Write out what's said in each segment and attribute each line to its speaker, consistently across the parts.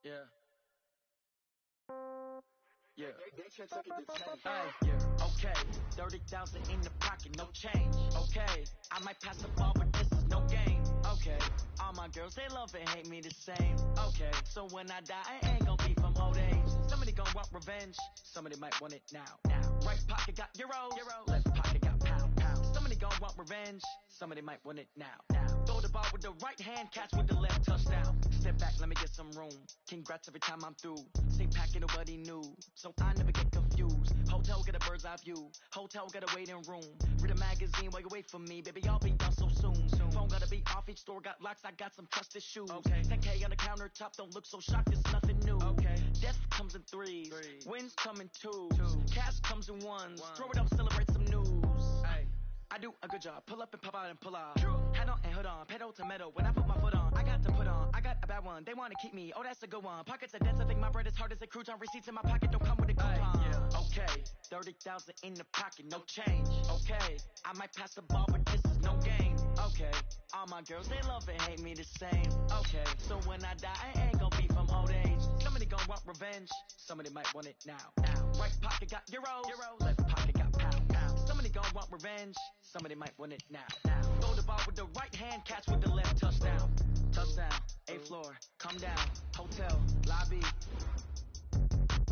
Speaker 1: Yeah. Yeah.
Speaker 2: They took it to 10.
Speaker 1: Yeah. Okay. 30,000 in the pocket, no change. Okay. I might pass the ball, but this is no game. Okay. All my girls, they love and hate me the same. Okay. So when I die, I ain't gonna be from old age. Somebody gonna want revenge. Somebody might want it now. Right pocket got euros. Left pocket got pound. Somebody gonna want revenge. Somebody might want it now. Throw the ball with the right hand, catch with the left, touchdown. Step back, let me get some room. Congrats every time I'm through. Same packet, nobody knew, so I never get confused. Hotel get a bird's eye view. Hotel got a waiting room. Read a magazine while you wait for me, baby. I'll be done so soon. Phone gotta be off, each store got locks. I got some trusted shoes. Okay. 10K on the countertop, don't look so shocked. It's nothing new. Okay. Death comes in threes. Wins come in twos. Cash comes in ones. Throw it up, celebrate some news. Ay. I do a good job. Pull up and pop out and pull off. Head on and hood on. Pedal to metal. When I put my foot on, I got to put on. I got a bad one. They want to keep me. Oh, that's a good one. Pockets are dense. I think my bread is hard as a crouton. Receipts in my pocket don't come with a coupon. Yeah. Okay. 30,000 in the pocket. No change. Okay. I might pass the ball, but this is no game. Okay. All my girls, they love and hate me the same. Okay. So when I die, I ain't gonna be from old age. Somebody gonna want revenge. Somebody might want it now. Right pocket got euros. Left pocket got pound. Somebody gonna want revenge. Somebody might want it now. Throw the ball with the right hand, catch with the left, touchdown. Touchdown, 8th floor, come down. Hotel, lobby.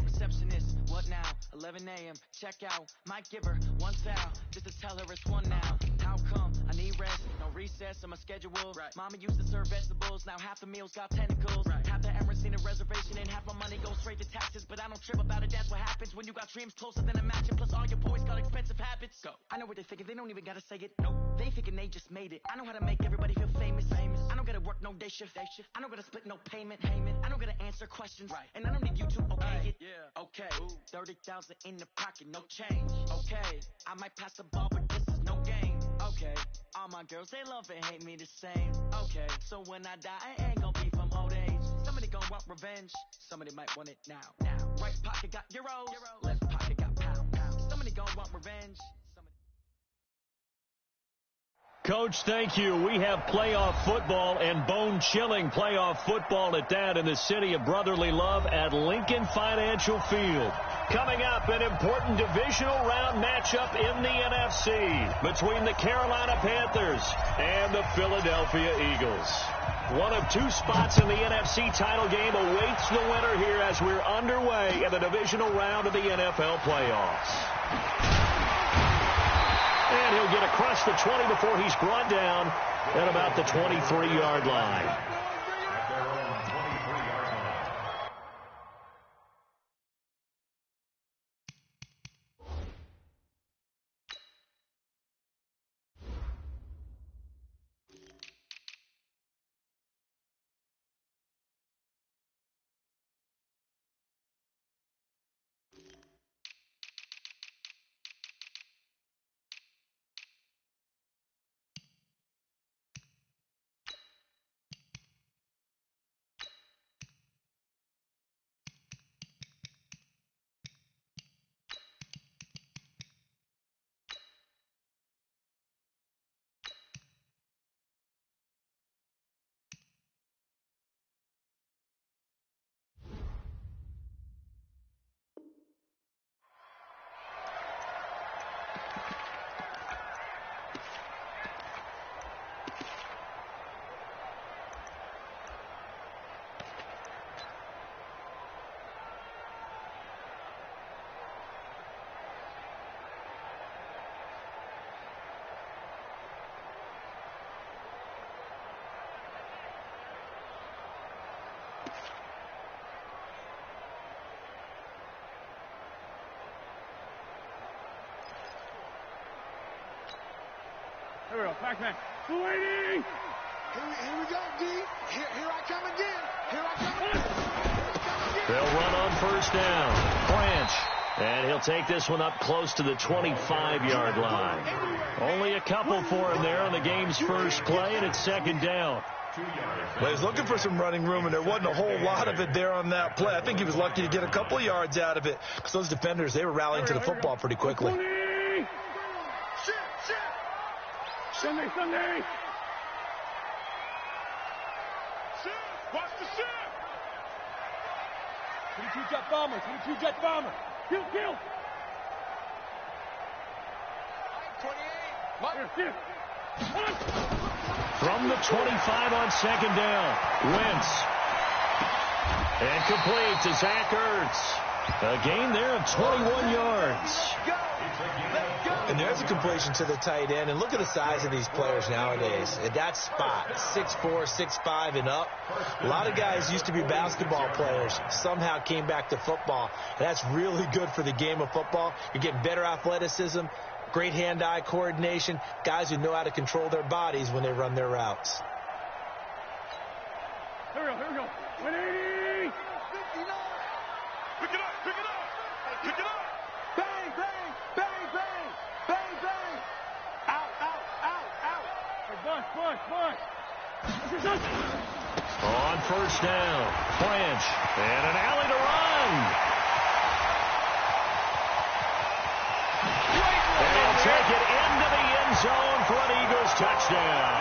Speaker 1: Receptionist, what now? 11 a.m., check out. Might give her one towel, just to tell her it's one now. How come? I need rest, no recess in my schedule. Right. Mama used to serve vegetables, now half the meals got tentacles. Right. Half the Emirates in a reservation and half my money goes straight to taxes. But I don't trip about it, that's what happens when you got dreams closer than a match. And plus all your boys got expensive habits. Go. I know what they're thinking, they don't even gotta say it. Nope. They thinking they just made it. I know how to make everybody feel famous. I don't gotta work no day shift. I don't gotta split no payment. I don't gotta answer questions. Right. And I don't need you to okay it. Yeah. Okay. 30,000 in the pocket, no change. Okay. I might pass the ball, but this is no game. Okay. All my girls, they love and hate me the same. Okay. So when I die, I ain't gonna be from old age. Somebody gonna want revenge. Somebody might want it now. Right pocket got euros. Left pocket got pound. Somebody gonna want revenge.
Speaker 3: Coach, thank you. We have playoff football and bone-chilling playoff football at that in the city of brotherly love at Lincoln Financial Field. Coming up, an important divisional round matchup in the NFC between the Carolina Panthers and the Philadelphia Eagles. One of two spots in the NFC title game awaits the winner here as we're underway in the divisional round of the NFL playoffs. And he'll get across the 20 before he's brought down at about the 23-yard line.
Speaker 4: Here we go, Pac-Man. Waiting!
Speaker 2: Here we go, D. Here I come again. Here I come again.
Speaker 3: They'll run on first down. Branch. And he'll take this one up close to the 25-yard line. Only a couple for him there on the game's first play, and it's second down.
Speaker 5: Well, he's looking for some running room, and there wasn't a whole lot of it there on that play. I think he was lucky to get a couple of yards out of it because those defenders, they were rallying to the football pretty quickly.
Speaker 4: Sunday.
Speaker 2: Watch the ship.
Speaker 4: 22 jet bomber. 22 jet bomber. Kill, kill.
Speaker 2: 28.
Speaker 3: From the 25 on second down. Wentz. And complete to Zach Ertz. A gain there of 21 yards.
Speaker 5: And there's a completion to the tight end. And look at the size of these players nowadays. At that spot, 6'4", 6'5", and up. A lot of guys used to be basketball players. Somehow came back to football. And that's really good for the game of football. You're getting better athleticism, great hand-eye coordination, guys who know how to control their bodies when they run their routes.
Speaker 4: Here we go. 180.
Speaker 2: Pick it up. Pick it up. Bang, bang, bang, bang, bang, bang. Out.
Speaker 4: Hey, Bush.
Speaker 3: On first down, French, and an alley to run. And he'll take it into the end zone for an Eagles touchdown.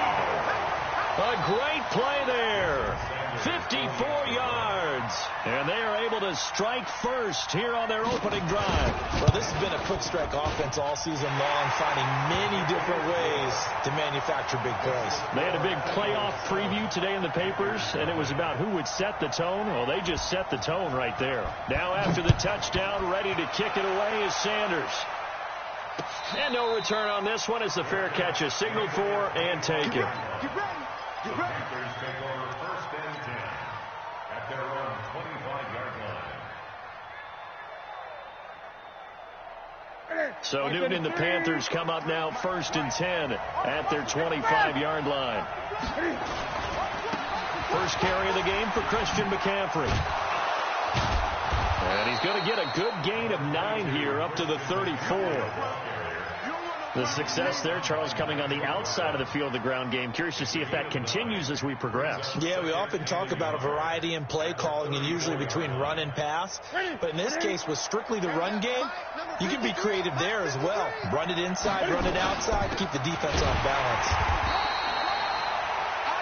Speaker 3: A great play there. 54 yards. And they are able to strike first here on their opening drive.
Speaker 5: Well, this has been a quick strike offense all season long, finding many different ways to manufacture big plays.
Speaker 3: They had a big playoff preview today in the papers, and it was about who would set the tone. Well, they just set the tone right there. Now after the touchdown, ready to kick it away is Sanders. And no return on this one as the fair catch is signaled for and taken.
Speaker 2: Get ready.
Speaker 6: Panthers take over first and 10 at their own 25-yard line.
Speaker 3: So Newton and the Panthers come up now first and 10 at their 25-yard line. First carry of the game for Christian McCaffrey. And he's going to get a good gain of 9 here up to the 34. The success there, Charles, coming on the outside of the field, the ground game. Curious to see if that continues as we progress.
Speaker 5: Yeah, we often talk about a variety in play calling and usually between run and pass. But in this case, with strictly the run game, you can be creative there as well. Run it inside, run it outside, keep the defense on balance.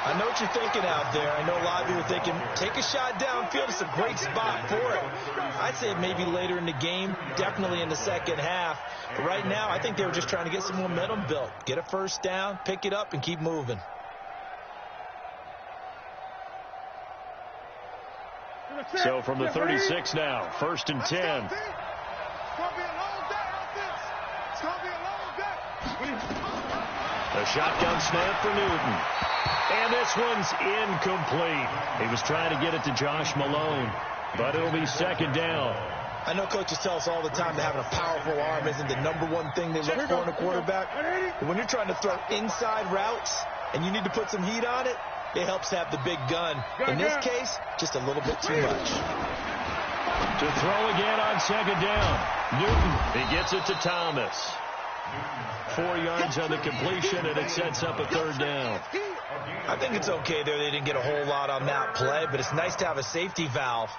Speaker 5: I know what you're thinking out there. I know a lot of you are thinking, take a shot downfield. It's a great spot for it. I'd say maybe later in the game, definitely in the second half. But right now, I think they were just trying to get some momentum built. Get a first down, pick it up, and keep moving.
Speaker 3: So from the 36 now, first and 10.
Speaker 2: It's going to be a long day on this. It's going to be a long day.
Speaker 3: A shotgun snap for Newton. And this one's incomplete. He was trying to get it to Josh Malone, but it'll be second down.
Speaker 5: I know coaches tell us all the time that having a powerful arm isn't the number one thing they look for in a quarterback. But when you're trying to throw inside routes and you need to put some heat on it, it helps to have the big gun. In this case, just a little bit too much.
Speaker 3: To throw again on second down. Newton, he gets it to Thomas. 4 yards on the completion, and it sets up a third down.
Speaker 5: I think it's okay there. They didn't get a whole lot on that play, but it's nice to have a safety valve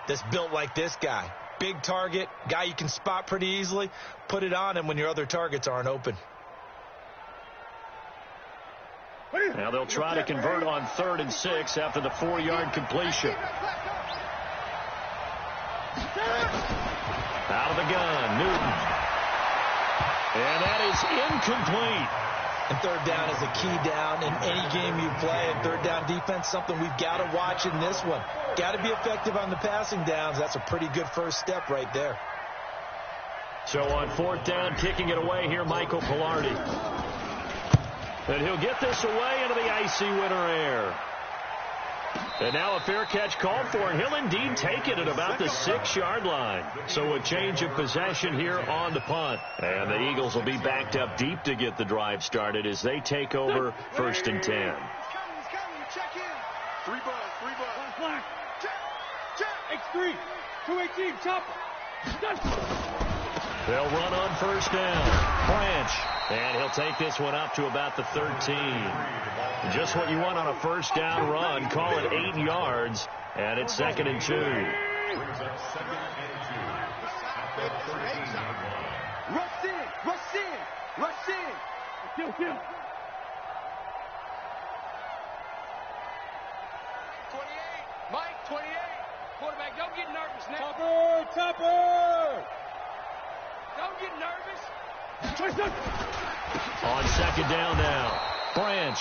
Speaker 5: that's built like this guy. Big target, guy you can spot pretty easily. Put it on him when your other targets aren't open.
Speaker 3: Now they'll try to convert on 3rd and 6 after the 4-yard completion. Out of the gun, Newton. And that is incomplete.
Speaker 5: And third down is a key down in any game you play. And third down defense, something we've got to watch in this one. Got to be effective on the passing downs. That's a pretty good first step right there.
Speaker 3: So on 4th down, kicking it away here, Michael Pilardi. And he'll get this away into the icy winter air. And now a fair catch called for, and he'll indeed take it at about the 6-yard line. So a change of possession here on the punt. And the Eagles will be backed up deep to get the drive started as they take over 1st and 10.
Speaker 2: He's coming. Check in. 3 buzz.
Speaker 4: Black.
Speaker 2: Check.
Speaker 4: X3. 218. Chopper.
Speaker 3: They'll run on 1st down. Branch. And he'll take this one up to about the 13. Just what you want on a 1st down run. Call it 8 yards. And it's 2nd and 2.
Speaker 6: Brings up 2nd and 2 at the 13-yard line.
Speaker 2: Rush in.
Speaker 4: Kill.
Speaker 2: 28. Mike, 28. Quarterback
Speaker 4: quarterback. Don't get nervous now. Topper! Don't get nervous.
Speaker 3: On second down now, Branch.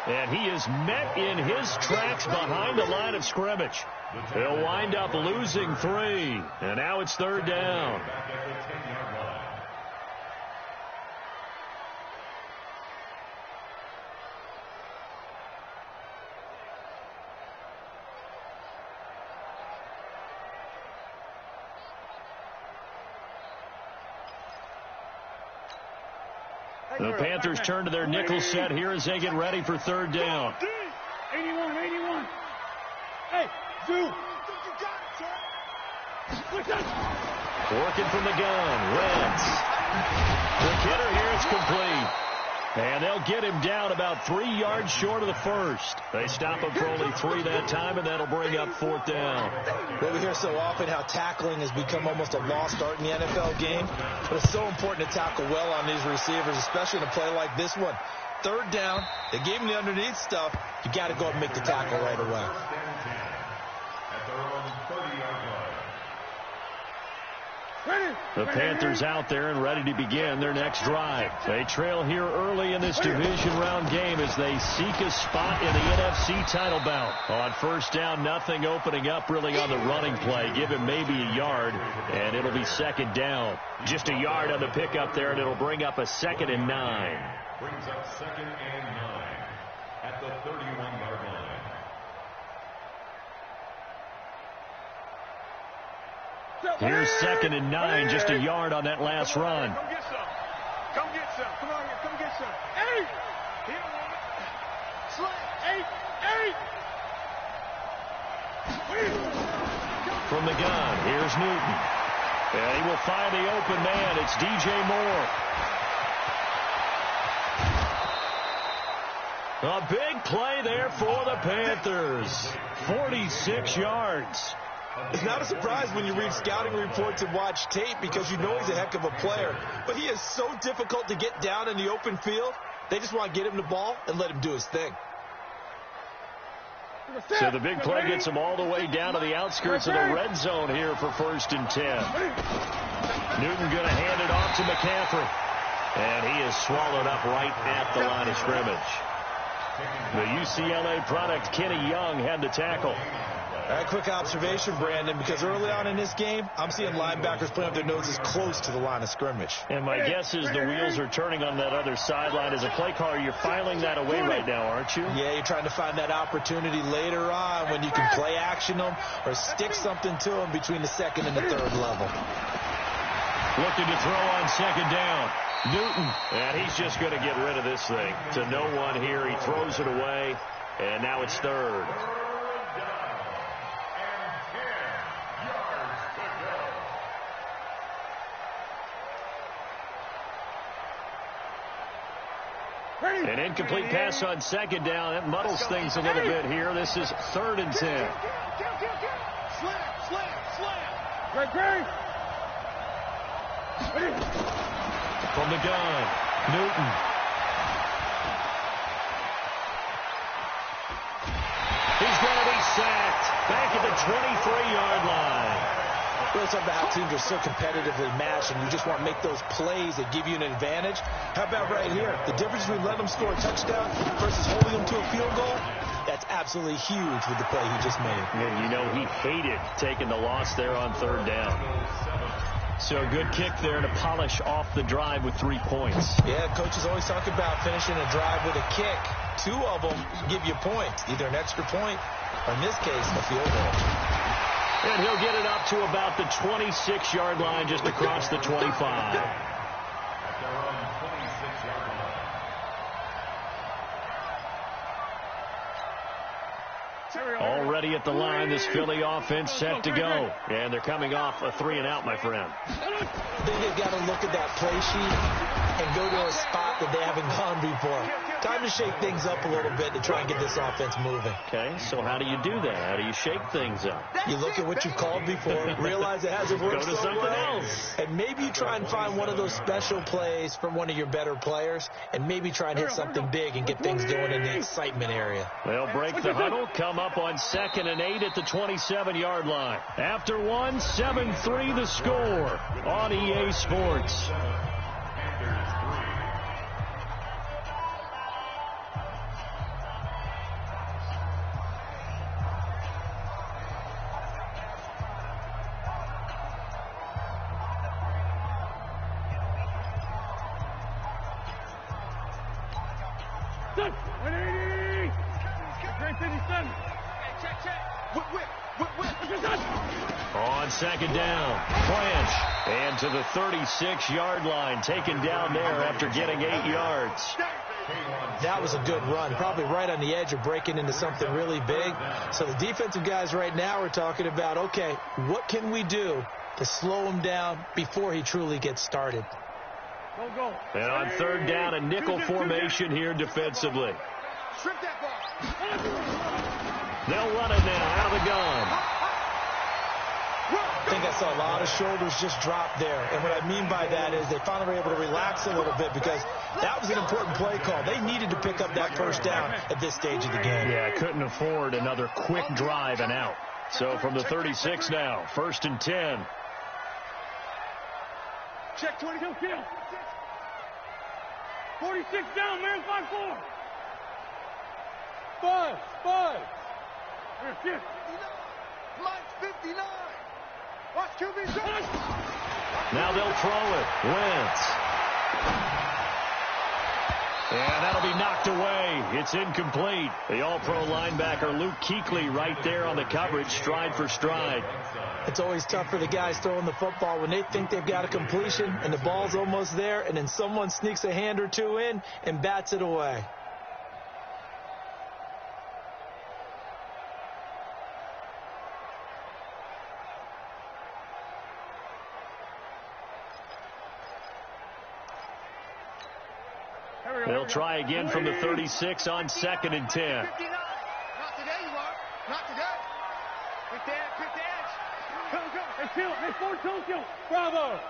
Speaker 3: And he is met in his tracks behind the line of scrimmage. He'll wind up losing 3. And now it's third down. The Panthers turn to their nickel set here as they get ready for third down.
Speaker 4: 81. Hey, Zoo.
Speaker 3: Working from the gun, Wentz. The hitter here, it's complete. And they'll get him down about 3 yards short of the first. They stop him for only 3 that time, and that'll bring up fourth down.
Speaker 5: Well, we hear so often how tackling has become almost a lost art in the NFL game. But it's so important to tackle well on these receivers, especially in a play like this one. Third down, they gave him the underneath stuff. You got to go and make the tackle right away.
Speaker 6: At their own 30-yard line.
Speaker 3: The Panthers out there and ready to begin their next drive. They trail here early in this division round game as they seek a spot in the NFC title bout. On first down, nothing opening up really on the running play. Give him maybe a yard, and it'll be second down. Just a yard on the pickup there, and it'll bring up a 2nd and 9.
Speaker 6: Brings up 2nd and 9 at the 31-yard line.
Speaker 3: Here's 2nd and 9, just a yard on that last run.
Speaker 2: Come get some. Come get some. Come on here. Come get some. 8. He don't want it. Slant. 8.
Speaker 3: From the gun, here's Newton. And he will find the open man. It's DJ Moore. A big play there for the Panthers. 46 yards.
Speaker 5: It's not a surprise when you read scouting reports and watch tape because you know he's a heck of a player. But he is so difficult to get down in the open field. They just want to get him the ball and let him do his thing.
Speaker 3: So the big play gets him all the way down to the outskirts of the red zone here for 1st and 10. Newton going to hand it off to McCaffrey. And he is swallowed up right at the line of scrimmage. The UCLA product, Kenny Young, had the tackle.
Speaker 5: All right, quick observation, Brandon, because early on in this game, I'm seeing linebackers putting up their noses close to the line of scrimmage.
Speaker 3: And my guess is the wheels are turning on that other sideline. As a play caller, you're filing that away right now, aren't you?
Speaker 5: Yeah, you're trying to find that opportunity later on when you can play action them or stick something to them between the 2nd and the 3rd level.
Speaker 3: Looking to throw on 2nd down. Newton, and he's just going to get rid of this thing. To no one here, he throws it away, and now it's 3rd. An incomplete pass on 2nd down. That muddles things a little bit here. This is 3rd and 10.
Speaker 2: Slam. Great.
Speaker 3: From the gun, Newton. He's going to be sacked. Back at the 23-yard line.
Speaker 5: We're talking about how teams are so competitively matched, and you just want to make those plays that give you an advantage. How about right here? The difference between letting them score a touchdown versus holding them to a field goal, that's absolutely huge with the play he just made.
Speaker 3: And you know, he hated taking the loss there on 3rd down. So a good kick there to polish off the drive with 3 points.
Speaker 5: Yeah, coaches always talk about finishing a drive with a kick. 2 of them give you points, either an extra point or, in this case, a field goal.
Speaker 3: And he'll get it up to about the 26-yard line, just across the 25.
Speaker 6: At their own 26-yard line.
Speaker 3: Already at the line, this Philly offense set to go. And they're coming off a 3-and-out, my friend.
Speaker 5: I think they've got to look at that play sheet and go to a spot that they haven't gone before. Time to shake things up a little bit to try and get this offense moving.
Speaker 3: Okay, so how do you do that? How do you shake things up?
Speaker 5: You look at what you've called before, realize it hasn't worked
Speaker 3: Go to
Speaker 5: so
Speaker 3: something
Speaker 5: well,
Speaker 3: else.
Speaker 5: and maybe you try and find one of those special plays from one of your better players, and maybe try and hit something big and get things going in the excitement area.
Speaker 3: They'll break the huddle, come up on 2nd and 8 at the 27-yard line. After 1, 7-3 the score on EA Sports. On 2nd down, French, and to the 36-yard line, taken down there after getting 8 yards.
Speaker 5: That was a good run, probably right on the edge of breaking into something really big. So the defensive guys right now are talking about, okay, what can we do to slow him down before he truly gets started?
Speaker 3: And on 3rd down, a nickel formation here defensively. They'll run it now out of the gun.
Speaker 5: I think I saw a lot of shoulders just drop there. And what I mean by that is they finally were able to relax a little bit because that was an important play call. They needed to pick up that first down at this stage of the game.
Speaker 3: Yeah, couldn't afford another quick drive and out. So from the 36 now, 1st and 10.
Speaker 4: Check 22, kill. 46 down, man, 5-4. 5. Here,
Speaker 2: Mike 59. Watch QB.
Speaker 3: Now they'll throw it. Wentz. And that'll be knocked away. It's incomplete. The all-pro linebacker Luke Kuechly right there on the coverage, stride for stride.
Speaker 5: It's always tough for the guys throwing the football when they think they've got a completion and the ball's almost there, and then someone sneaks a hand or two in and bats it away.
Speaker 3: They'll try again from the 36 on 2nd and 10.
Speaker 2: Not today, you are. Not today. Pick the edge.
Speaker 4: Go. Hey, kill. Hey, Ford, kill. Bravo.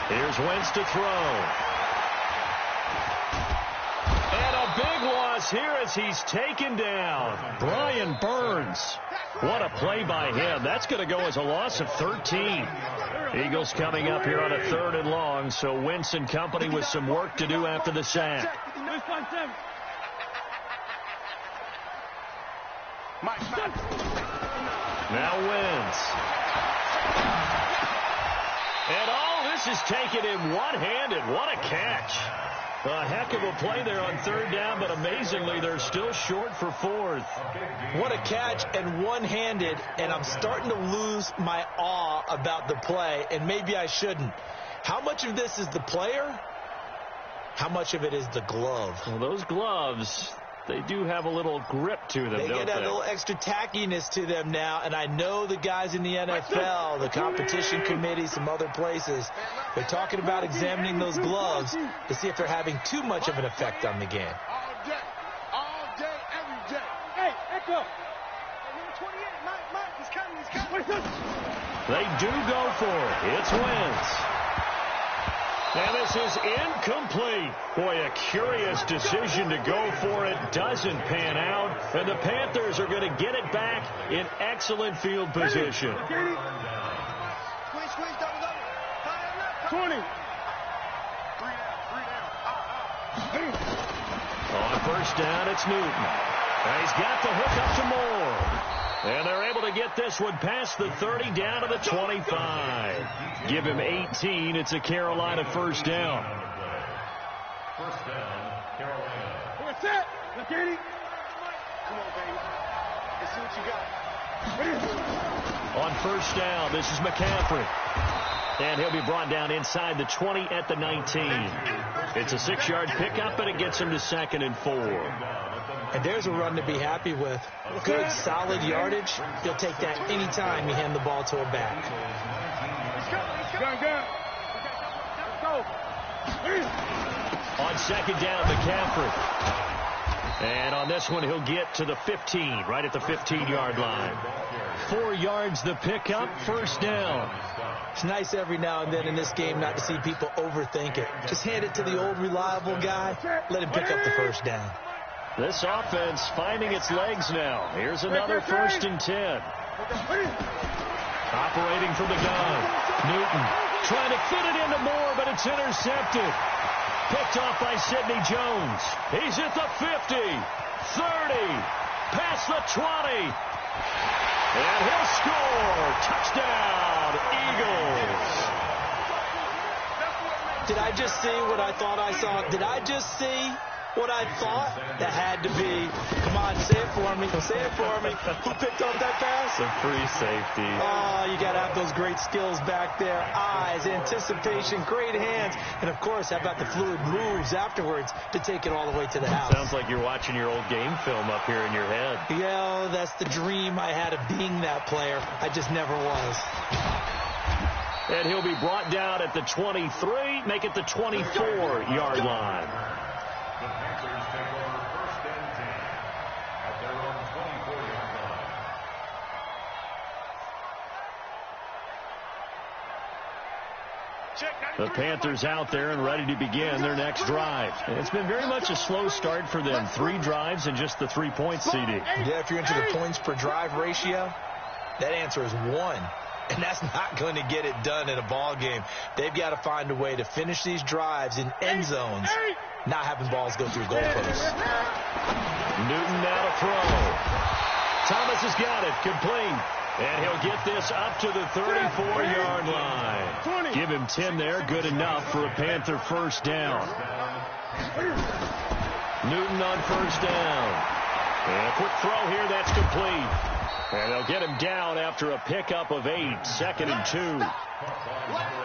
Speaker 3: Here's Wentz to throw. And a big loss here as he's taken down. Brian Burns. What a play by him. That's going to go as a loss of 13. Eagles coming up here on a 3rd and long, so Wentz and company with some work to do after the sack. Now Wentz. And all this is taken in one-handed. What a catch. A heck of a play there on 3rd down, but amazingly, they're still short for 4th.
Speaker 5: What a catch and one-handed, and I'm starting to lose my awe about the play, and maybe I shouldn't. How much of this is the player? How much of it is the glove?
Speaker 3: Well, those gloves, they do have a little grip to them,
Speaker 5: They
Speaker 3: don't
Speaker 5: get that little extra tackiness to them now, and I know the guys in the NFL, the competition committee, some other places, they're talking about examining those gloves to see if they're having too much of an effect on the game.
Speaker 2: All day, every day.
Speaker 4: Hey, Echo.
Speaker 2: Number 28, Mike, he's coming.
Speaker 3: They do go for it. It's Wentz. And this is incomplete. Boy, a curious decision to go for it. Doesn't pan out. And the Panthers are going to get it back in excellent field position.
Speaker 4: 20.
Speaker 3: On 1st down, it's Newton. And he's got the hook up to Moore. And they're able to get this one past the 30 down to the 25. Give him 18. It's a Carolina 1st down.
Speaker 6: 1st down, Carolina.
Speaker 4: That's it. Look, Katie.
Speaker 2: Come on, baby. Let's see what you got.
Speaker 3: On 1st down, this is McCaffrey. And he'll be brought down inside the 20 at the 19. It's a 6-yard pickup, and it gets him to 2nd and 4.
Speaker 5: And there's a run to be happy with. Good, solid yardage. You'll take that anytime you hand the ball to a back.
Speaker 4: Go. go.
Speaker 3: On second down, McCaffrey. And on this one, he'll get to the 15, right at the 15-yard line. 4 yards the pickup, first down.
Speaker 5: It's nice every now and then in this game not to see people overthink it. Just hand it to the old reliable guy. Let him pick up the first down.
Speaker 3: This offense finding its legs now. Here's another 1st and 10. Operating from the gun. Newton trying to fit it into Moore, but it's intercepted. Picked off by Sidney Jones. He's at the 50, 30, past the 20. And he'll score. Touchdown, Eagles.
Speaker 5: Did I just see what I thought I saw? Did I just see what I thought? That had to be. Come on, say it for me. Say it for me. Who picked up that pass?
Speaker 3: The free safety.
Speaker 5: Oh, you got to have those great skills back there. Eyes, anticipation, great hands. And, of course, how about the fluid moves afterwards to take it all the way to the house?
Speaker 3: Sounds like you're watching your old game film up here in your head.
Speaker 5: Yeah, that's the dream I had of being that player. I just never was.
Speaker 3: And he'll be brought down at the 23, make it the 24-yard line.
Speaker 6: The Panthers take over 1st and 10 at their own 24-yard line.
Speaker 3: The Panthers out there and ready to begin their next drive. And it's been very much a slow start for them. 3 drives and just the 3 points, CD.
Speaker 5: Yeah, if you're into the points per drive ratio, that answer is 1. And that's not going to get it done in a ball game. They've got to find a way to finish these drives in end zones, not having balls go through goalposts.
Speaker 3: Newton now to throw. Thomas has got it, complete. And he'll get this up to the 34-yard line. Give him 10 there, good enough for a Panther first down. Newton on first down. And a quick throw here, that's complete. And they'll get him down after a pickup of 8, 2nd and 2.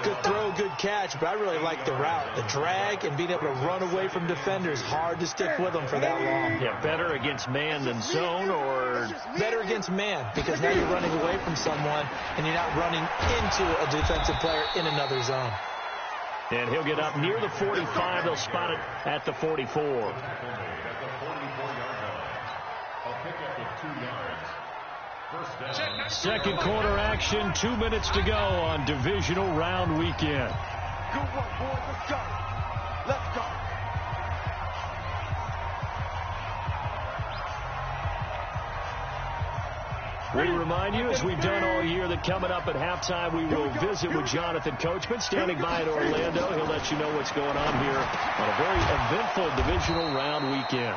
Speaker 5: Good throw, good catch, but I really like the route. The drag and being able to run away from defenders, hard to stick with them for that long.
Speaker 3: Yeah, better against man than zone, or
Speaker 5: better against man, because now you're running away from someone and you're not running into a defensive player in another zone.
Speaker 3: And he'll get up near the 45. They'll spot it at the 44.
Speaker 6: At the 44-yard line. A pickup of 2 yards. First down.
Speaker 3: Second quarter action, 2 minutes to go on divisional round weekend.
Speaker 2: Good work, boys. Let's go. Let's go.
Speaker 3: We remind you, as we've done all year, that coming up at halftime, we will visit with Jonathan Coachman, standing by in Orlando. He'll let you know what's going on here on a very eventful divisional round weekend.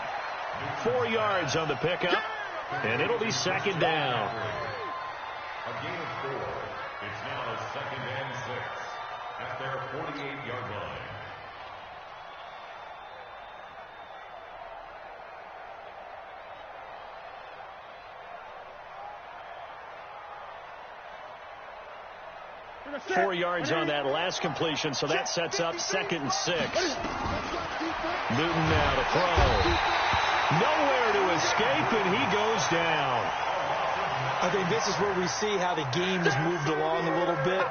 Speaker 3: 4 yards on the pickup, and it'll be second down.
Speaker 6: A gain of 4. It's now 2nd and 6 at their 48-yard line.
Speaker 3: Four 4 yards on that last completion, so that sets up 2nd and 6. Newton now to throw. Nowhere to escape, and he goes down.
Speaker 5: I think this is where we see how the game has moved along a little bit.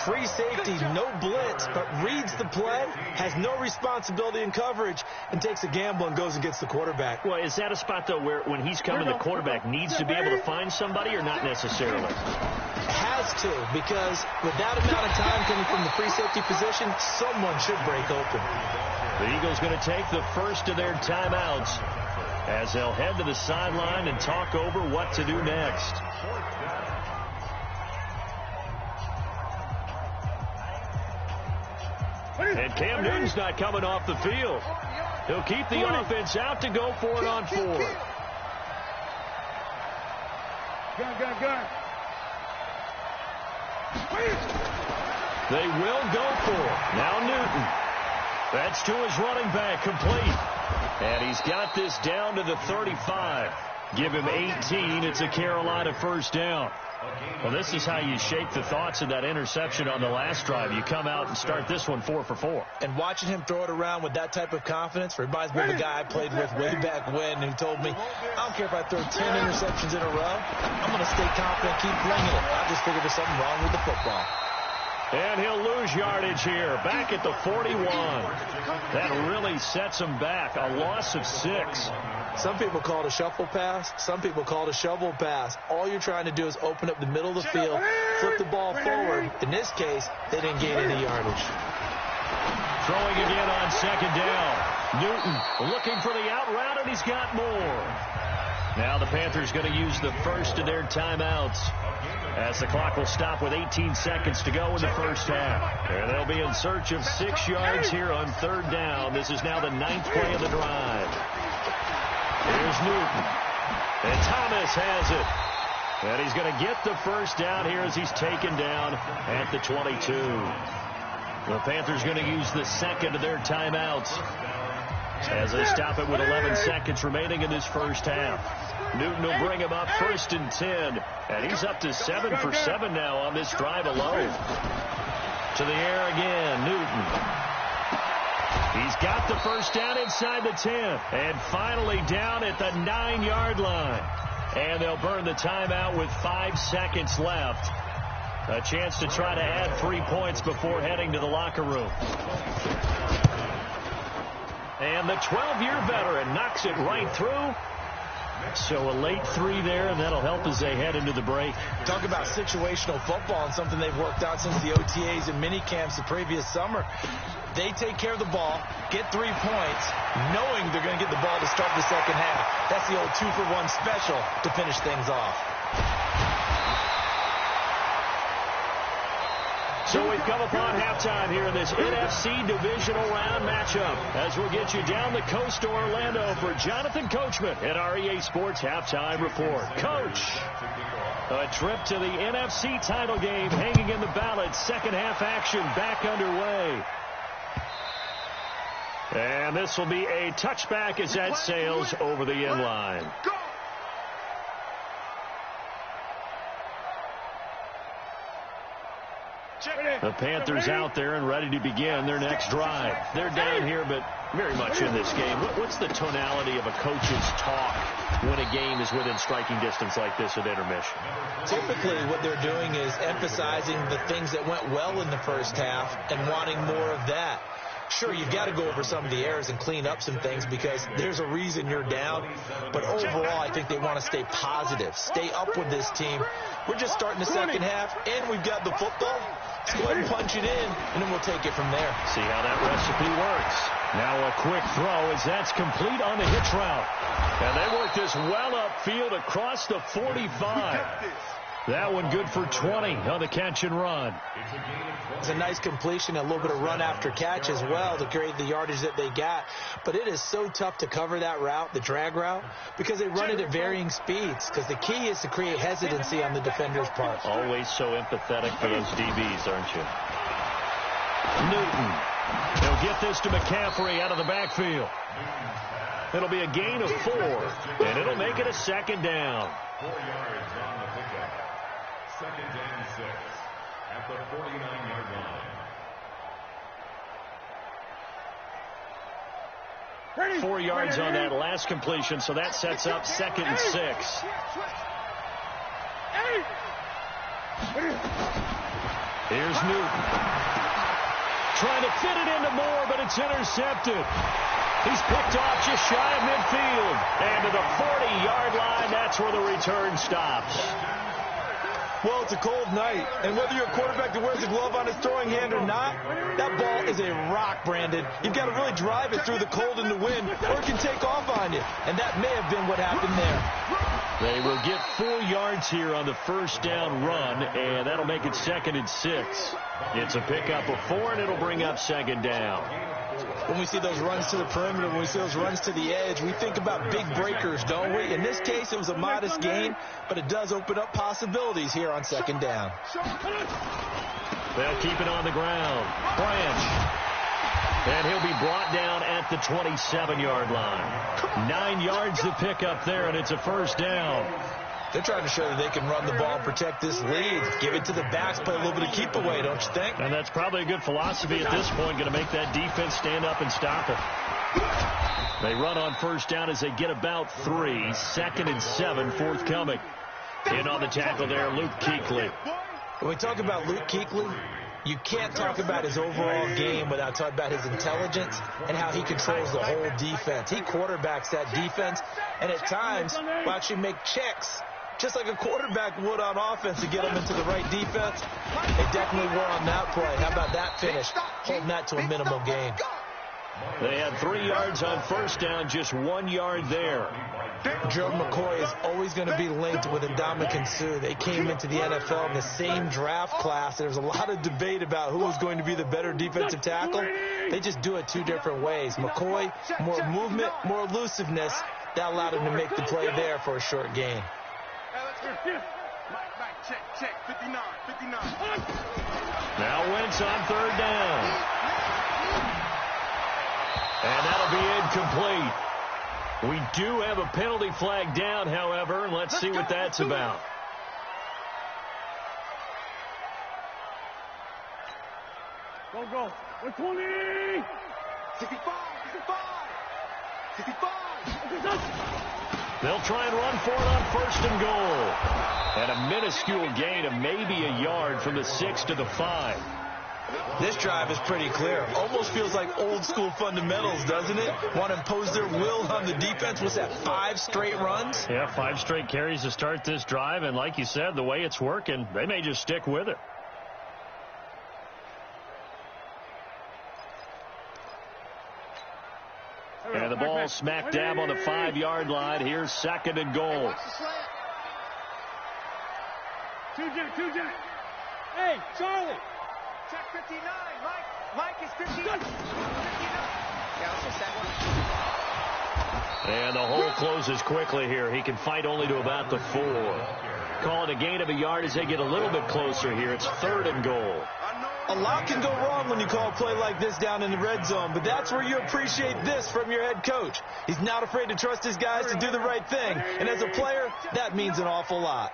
Speaker 5: Free safety, no blitz, but reads the play, has no responsibility in coverage, and takes a gamble and goes and gets the quarterback.
Speaker 3: Well, is that a spot, though, where when he's coming, the quarterback needs to be able to find somebody, or not necessarily?
Speaker 5: Has to, because with that amount of time coming from the free safety position, someone should break open.
Speaker 3: The Eagles going to take the first of their timeouts as they'll head to the sideline and talk over what to do next. And Cam Newton's not coming off the field. He'll keep the offense out to go for it on 4.
Speaker 4: Gun.
Speaker 3: They will go for it. Now Newton. That's to his running back, complete. And he's got this down to the 35. Give him 18. It's a Carolina first down. Well, this is how you shake the thoughts of that interception on the last drive. You come out and start this one 4 for 4.
Speaker 5: And watching him throw it around with that type of confidence reminds me of a guy I played with way back when who told me, I don't care if I throw 10 interceptions in a row. I'm going to stay confident, keep flinging it. I just figured there's something wrong with the football.
Speaker 3: And he'll lose yardage here, back at the 41. That really sets him back, a loss of 6.
Speaker 5: Some people call it a shuffle pass. Some people call it a shovel pass. All you're trying to do is open up the middle of the field, flip the ball forward. In this case, they didn't gain any yardage.
Speaker 3: Throwing again on second down. Newton looking for the out route, and he's got more. Now the Panthers going to use the first of their timeouts, as the clock will stop with 18 seconds to go in the first half. And they'll be in search of 6 yards here on third down. This is now the 9th play of the drive. Here's Newton. And Thomas has it. And he's going to get the first down here as he's taken down at the 22. The Panthers going to use the second of their timeouts as they stop it with 11 seconds remaining in this first half. Newton will bring him up 1st and 10. And he's up to 7 for 7 now on this drive alone. To the air again, Newton. He's got the first down inside the 10. And finally down at the 9-yard line. And they'll burn the timeout with 5 seconds left. A chance to try to add 3 points before heading to the locker room. And the 12-year veteran knocks it right through. So a late 3 there, and that'll help as they head into the break.
Speaker 5: Talk about situational football and something they've worked out since the OTAs and mini camps the previous summer. They take care of the ball, get 3 points, knowing they're going to get the ball to start the second half. That's the old 2-for-1 special to finish things off.
Speaker 3: So we've come upon halftime here in this NFC divisional round matchup as we'll get you down the coast to Orlando for Jonathan Coachman at our EA Sports Halftime Report. Coach, a trip to the NFC title game hanging in the balance. Second half action back underway. And this will be a touchback as that sails over the end line. The Panthers out there and ready to begin their next drive. They're down here, but very much in this game. What's the tonality of a coach's talk when a game is within striking distance like this at intermission?
Speaker 5: Typically, what they're doing is emphasizing the things that went well in the first half and wanting more of that. Sure, you've got to go over some of the errors and clean up some things because there's a reason you're down. But overall, I think they want to stay positive, stay up with this team. We're just starting the second half, and we've got the football. Let's go ahead and punch it in, and then we'll take it from there.
Speaker 3: See how that recipe works. Now a quick throw as that's complete on the hitch route. And they work this well upfield across the 45. That one good for 20 on the catch and run.
Speaker 5: It's a nice completion, a little bit of run after catch as well to create the yardage that they got. But it is so tough to cover that route, the drag route, because they run it at varying speeds. Because the key is to create hesitancy on the defender's part.
Speaker 3: Always so empathetic for those DBs, aren't you? Newton. He'll get this to McCaffrey out of the backfield. It'll be a gain of 4, and it'll make it a second down.
Speaker 6: 4 yards on the pickup. Second and 6 at the 49-yard line.
Speaker 3: 4 yards on that last completion, so that sets up 2nd and 6. Here's Newton. Trying to fit it into Moore, but it's intercepted. He's picked off just shy of midfield. And to the 40-yard line, that's where the return stops.
Speaker 5: Well, it's a cold night, and whether you're a quarterback that wears a glove on his throwing hand or not, that ball is a rock, Brandon. You've got to really drive it through the cold and the wind, or it can take off on you. And that may have been what happened there.
Speaker 3: They will get 4 yards here on the first down run, and that'll make it 2nd and 6. It's a pickup of 4, and it'll bring up 2nd down.
Speaker 5: When we see those runs to the perimeter, when we see those runs to the edge, we think about big breakers, don't we? In this case, it was a modest gain, but it does open up possibilities here on 2nd down.
Speaker 3: They'll keep it on the ground. Branch. And he'll be brought down at the 27-yard line. 9 yards to pick up there, and it's a first down.
Speaker 5: They're trying to show that they can run the ball and protect this lead. Give it to the backs, play a little bit of keep away, don't you think?
Speaker 3: And that's probably a good philosophy at this point, going to make that defense stand up and stop it. They run on first down as they get about 3. 2nd and 7 forthcoming. In on the tackle there, Luke Kuechly.
Speaker 5: When we talk about Luke Kuechly, You can't talk about his overall game without talking about his intelligence and how he controls the whole defense. He quarterbacks that defense, and at times will actually make checks, just like a quarterback would on offense, to get them into the right defense. They definitely were on that play. How about that finish? Holding that to a minimal gain.
Speaker 3: They had 3 yards on first down, just 1 yard there.
Speaker 5: Gerald McCoy is always going to be linked with Ndamukong Suh. They came into the NFL in the same draft class. There's a lot of debate about who was going to be the better defensive tackle. They just do it 2 different ways. McCoy, more movement, more elusiveness. That allowed him to make the play there for a short gain.
Speaker 2: Check, 59.
Speaker 3: Now Wentz on 3rd down. And that'll be incomplete. We do have a penalty flag down, however. Let's see what that's about.
Speaker 4: Go. 120.
Speaker 2: 65.
Speaker 3: They'll try and run for it on 1st and goal. And a minuscule gain of maybe a yard from the 6 to the 5.
Speaker 5: This drive is pretty clear. Almost feels like old school fundamentals, doesn't it? Want to impose their will on the defense. What's that, 5 straight runs?
Speaker 3: Yeah, 5 straight carries to start this drive. And like you said, the way it's working, they may just stick with it. And the ball smack dab on the 5-yard line. Here's 2nd and goal.
Speaker 4: Two Jack. Hey, Charlie.
Speaker 7: Check 59. Mike is 59. 59. Yeah, let's that one.
Speaker 3: And the hole closes quickly here. He can fight only to about the 4. Call it a gain of a yard as they get a little bit closer here. It's 3rd and goal.
Speaker 5: A lot can go wrong when you call a play like this down in the red zone, but that's where you appreciate this from your head coach. He's not afraid to trust his guys to do the right thing, and as a player, that means an awful lot.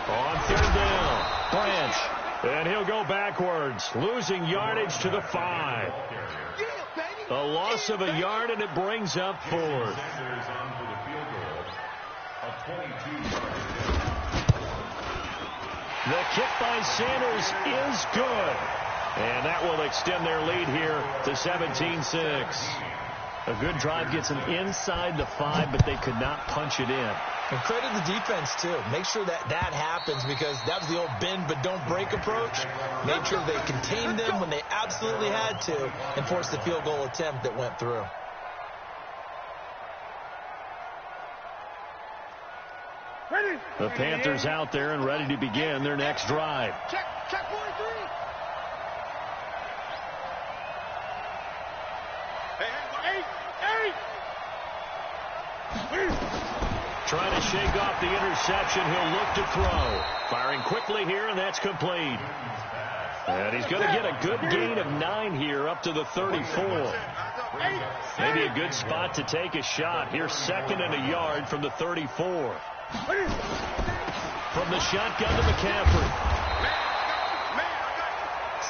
Speaker 3: On 3rd down, Branch, and he'll go backwards, losing yardage to the 5. A loss of a yard, and it brings up 4th. The kick by Sanders is good. And that will extend their lead here to 17-6. A good drive gets them inside the 5, but they could not punch it in.
Speaker 5: And credit the defense, too. Make sure that happens, because that was the old bend but don't break approach. Made sure they contained them when they absolutely had to and forced the field goal attempt that went through.
Speaker 3: The Panthers out there and ready to begin their next drive.
Speaker 2: Check 43.
Speaker 3: Trying to shake off the interception. He'll look to throw. Firing quickly here, and that's complete. And he's going to get a good gain of 9 here up to the 34. Maybe a good spot to take a shot. Here's 2nd and a yard from the 34. From the shotgun to McCaffrey.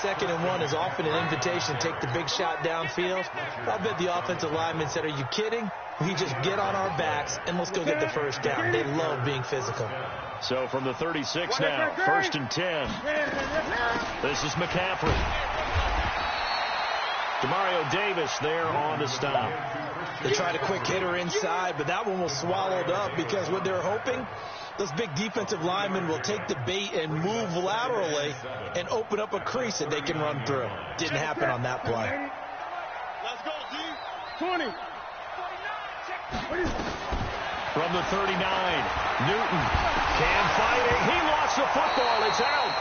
Speaker 5: 2nd and 1 is often an invitation to take the big shot downfield. I bet the offensive lineman said, "Are you kidding? We just get on our backs and let's go get the 1st down." They love being physical.
Speaker 3: So from the 36 now, 1st and 10. This is McCaffrey. Demario Davis there on the stop.
Speaker 5: They tried a quick hitter inside, but that one was swallowed up because what they're hoping, those big defensive linemen will take the bait and move laterally and open up a crease that they can run through. Didn't happen on that play.
Speaker 2: Let's go, D.
Speaker 4: 20.
Speaker 3: From the 39, Newton can fight it. He lost the football. It's out.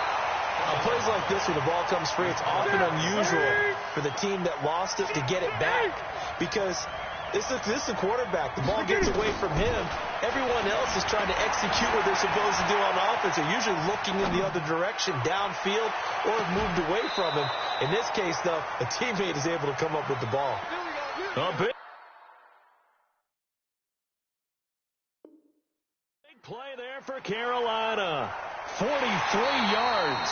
Speaker 5: On plays like this where the ball comes free, it's often unusual for the team that lost it to get it back, because this is a quarterback. The ball gets away from him. Everyone else is trying to execute what they're supposed to do on offense. They're usually looking in the other direction, downfield, or have moved away from him. In this case, though, a teammate is able to come up with the ball.
Speaker 3: A big play there for Carolina. 43 yards.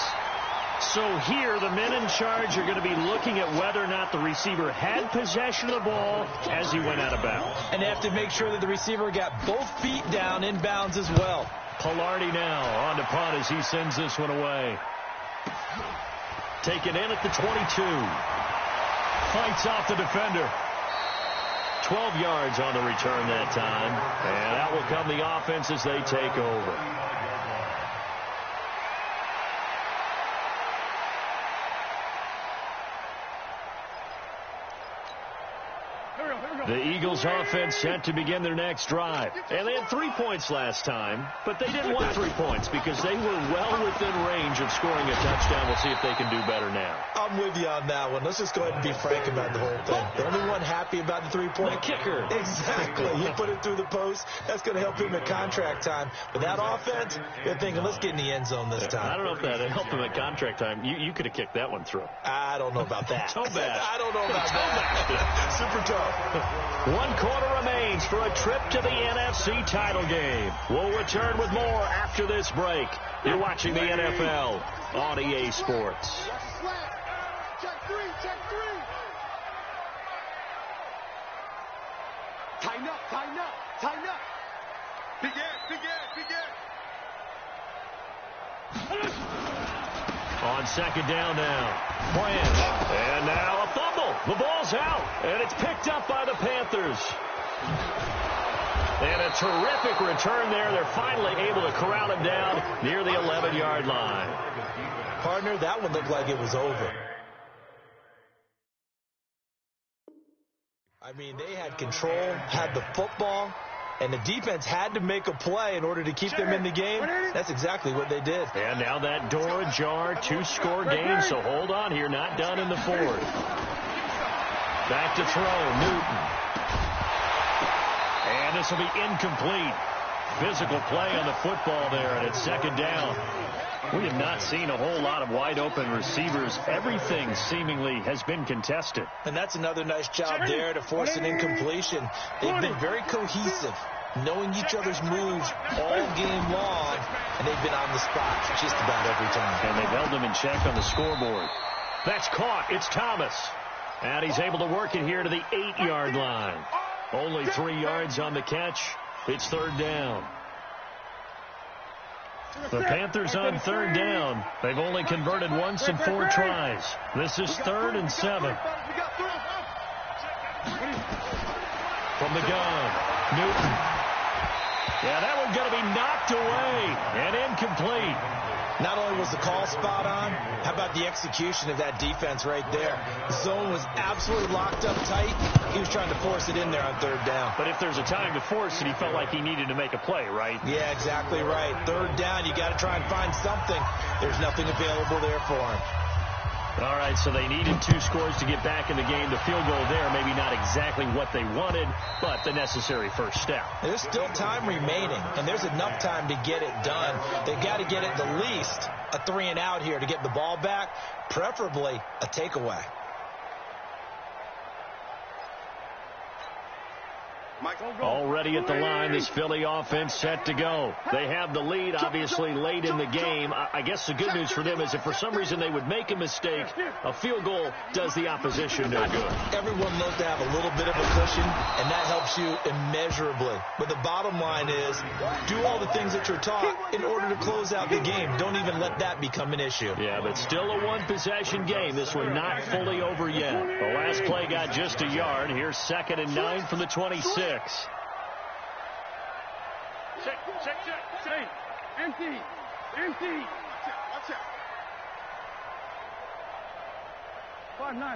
Speaker 3: So here, the men in charge are going to be looking at whether or not the receiver had possession of the ball as he went out of bounds.
Speaker 5: And they have to make sure that the receiver got both feet down in bounds as well.
Speaker 3: Pilardi now on to punt as he sends this one away. Taken in at the 22. Fights off the defender. 12 yards on the return that time. And out will come the offense as they take over. The Eagles offense set to begin their next drive. And they had 3 points last time, but they didn't want 3 points because they were well within range of scoring a touchdown. We'll see if they can do better now.
Speaker 5: I'm with you on that one. Let's just go ahead and be frank about the whole thing. The only one happy about the 3-point.
Speaker 3: The kicker.
Speaker 5: Exactly. He put it through the post. That's going to help him at contract time. But that offense, they're thinking, let's get in the end zone this time.
Speaker 3: I don't know if that helped him at contract time. You could have kicked that one through.
Speaker 5: I don't know about that.
Speaker 3: Toe bash.
Speaker 5: I don't know about that. Super tough.
Speaker 3: 1 quarter remains for a trip to the NFC title game. We'll return with more after this break. You're watching the NFL on EA Sports.
Speaker 2: Check three. Tighten up. Big Ed.
Speaker 3: On second down now. Branch. And now a fumble. The ball's out. And it's picked up by the Panthers. And a terrific return there. They're finally able to corral him down near the 11-yard line.
Speaker 5: Partner, that one looked like it was over. I mean, they had control, had the football, and the defense had to make a play in order to keep them in the game. That's exactly what they did.
Speaker 3: And now that door ajar, 2-score game, so hold on here, not done in the fourth. Back to throw, Newton. And this will be incomplete. Physical play on the football there, and it's second down. We have not seen a whole lot of wide-open receivers. Everything seemingly has been contested.
Speaker 5: And that's another nice job there to force an incompletion. They've been very cohesive, knowing each other's moves all game long, and they've been on the spot just about every time.
Speaker 3: And they've held them in check on the scoreboard. That's caught. It's Thomas. And he's able to work it here to the 8-yard line. Only 3 yards on the catch. It's third down. The Panthers on third down. They've only converted once in 4 tries. This is 3rd and 7. From the gun, Newton. Yeah, that one's going to be knocked away and incomplete.
Speaker 5: Not only was the call spot on, how about the execution of that defense right there? The zone was absolutely locked up tight. He was trying to force it in there on third down.
Speaker 3: But if there's a time to force it, he felt like he needed to make a play, right?
Speaker 5: Yeah, exactly right. Third down, you got to try and find something. There's nothing available there for him.
Speaker 3: All right, so they needed 2 scores to get back in the game. The field goal there, maybe not exactly what they wanted, but the necessary first step.
Speaker 5: There's still time remaining, and there's enough time to get it done. They've got to get at the least a 3-and-out here to get the ball back, preferably a takeaway.
Speaker 3: Already at the line, this Philly offense set to go. They have the lead, obviously, late in the game. I guess the good news for them is if for some reason they would make a mistake, a field goal does the opposition no good.
Speaker 5: Everyone loves to have a little bit of a cushion, and that helps you immeasurably. But the bottom line is do all the things that you're taught in order to close out the game. Don't even let that become an issue.
Speaker 3: Yeah, but still a one-possession game. This one not fully over yet. The last play got just a yard. Here's 2nd and 9 from the 26.
Speaker 4: Check. Empty. Watch out.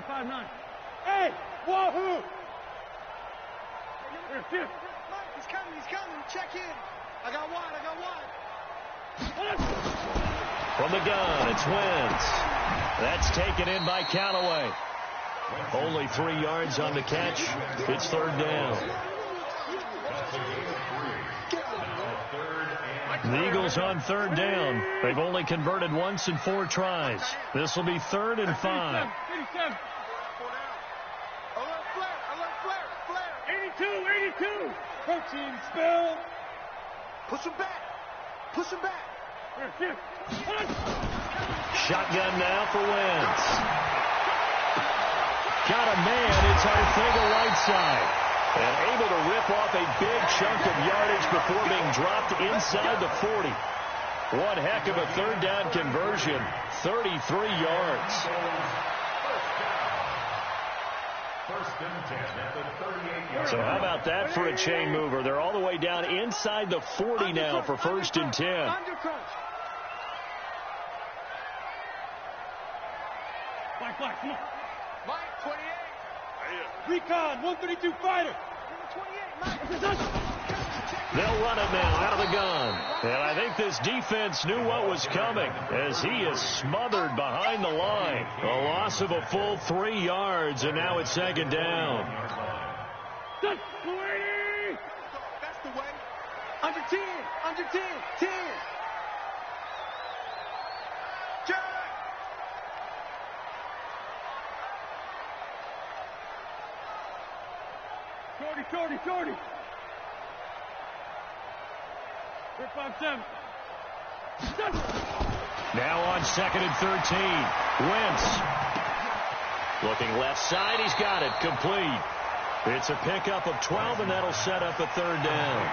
Speaker 4: 5-9. Hey, wahoo! Here.
Speaker 2: He's coming. Check in. I got wide.
Speaker 3: From the gun, it's Wentz. That's taken in by Callaway. Only 3 yards on the catch. It's third down. The Eagles on third down. They've only converted once in 4 tries. This will be 3rd and 5.
Speaker 4: 82. Coaching spell.
Speaker 2: Push him back.
Speaker 3: Shotgun now for Wentz. Got a man. It's Arcega right side. And able to rip off a big chunk of yardage before being dropped inside the 40. One heck of a third down conversion, 33 yards.
Speaker 6: First and 10 at the 38-yard.
Speaker 3: So how about that for a chain mover? They're all the way down inside the 40 now for first and 10.
Speaker 4: Black, come on.
Speaker 7: Mike, 28.
Speaker 4: Recon, 132 fighter.
Speaker 7: Number 28, Mike.
Speaker 3: They'll run it now out of the gun. And I think this defense knew what was coming as he is smothered behind the line. A loss of a full 3 yards, and now it's second down.
Speaker 7: That's the way. Under 10, 10. Jack.
Speaker 4: 40. 357.
Speaker 3: Now on second and 13. Wentz. Looking left side. He's got it. Complete. It's a pickup of 12, and that'll set up a third down.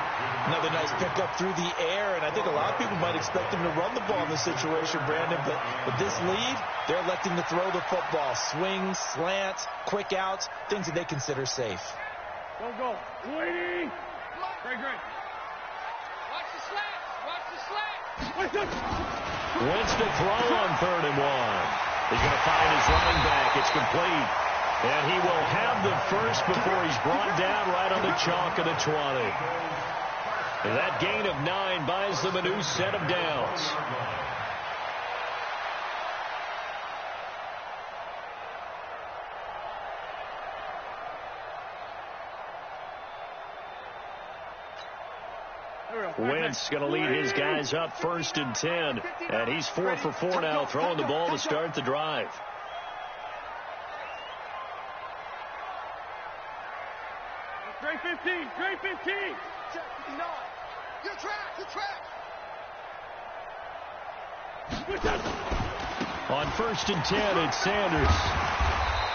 Speaker 5: Another nice pickup through the air, and I think a lot of people might expect him to run the ball in this situation, Brandon, but with this lead, they're electing to throw the football. Swings, slants, quick outs, things that they consider safe.
Speaker 4: Go. Waiting. Great.
Speaker 7: Watch the slant.
Speaker 3: Wentz to throw on third and 1. He's going to find his running back. It's complete. And he will have the first before he's brought down right on the chalk of the 20. And that gain of 9 buys them a new set of downs. Wentz going to lead his guys up first and 10. And he's 4 for 4 now, throwing the ball to start the drive.
Speaker 4: Trey 15.
Speaker 7: Check 59. Your track.
Speaker 3: On first and 10, it's Sanders.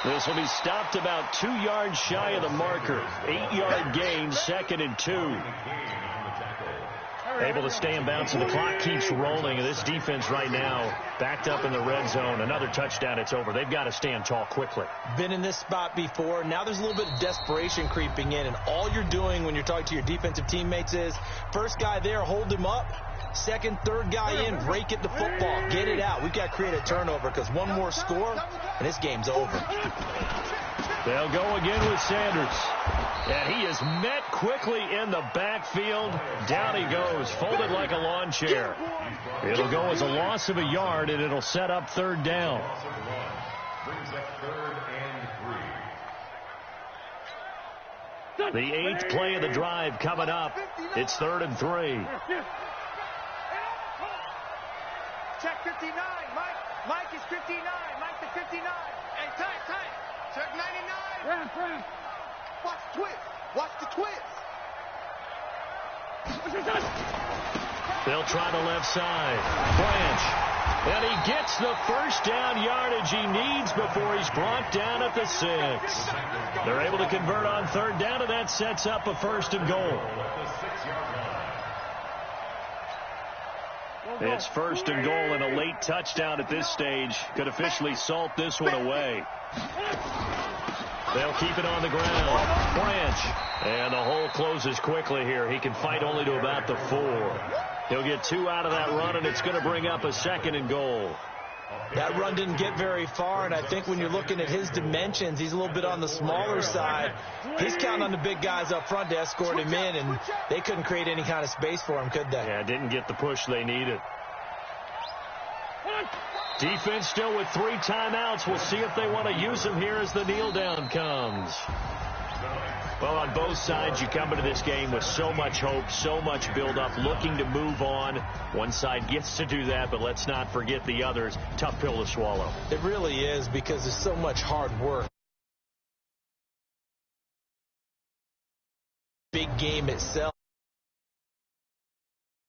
Speaker 3: This will be stopped about 2 yards shy of the marker. 8-yard gain, second and 2. Able to stay in bounds, and the clock keeps rolling. And this defense right now backed up in the red zone. Another touchdown, it's over. They've got to stand tall quickly.
Speaker 5: Been in this spot before. Now there's a little bit of desperation creeping in, and all you're doing when you're talking to your defensive teammates is first guy there, hold him up. Second, third guy in, rake at the football. Get it out. We've got to create a turnover because one more score, and this game's over.
Speaker 3: They'll go again with Sanders. And he is met quickly in the backfield. Down he goes, folded like a lawn chair. It'll go as a loss of a yard, and it'll set up third down. The 8th play of the drive coming up. It's 3rd and 3.
Speaker 7: Check 59. Mike is 59. Mike the 59. Hey, tight. Check 99.
Speaker 4: Ram.
Speaker 7: Watch the twist.
Speaker 3: They'll try the left side. Branch. And he gets the first down yardage he needs before he's brought down at the 6. They're able to convert on third down, and that sets up a first and goal. It's first and goal, and a late touchdown at this stage could officially salt this one away. They'll keep it on the ground. Branch. And the hole closes quickly here. He can fight only to about the 4. He'll get 2 out of that run, and it's going to bring up a second and goal.
Speaker 5: That run didn't get very far, and I think when you're looking at his dimensions, he's a little bit on the smaller side. He's counting on the big guys up front to escort him in, and they couldn't create any kind of space for him, could they?
Speaker 3: Yeah, didn't get the push they needed. Defense still with 3 timeouts. We'll see if they want to use them here as the kneel down comes. Well, on both sides, you come into this game with so much hope, so much build-up, looking to move on. One side gets to do that, but let's not forget the others. Tough pill to swallow.
Speaker 5: It really is, because there's so much hard work. Big game itself.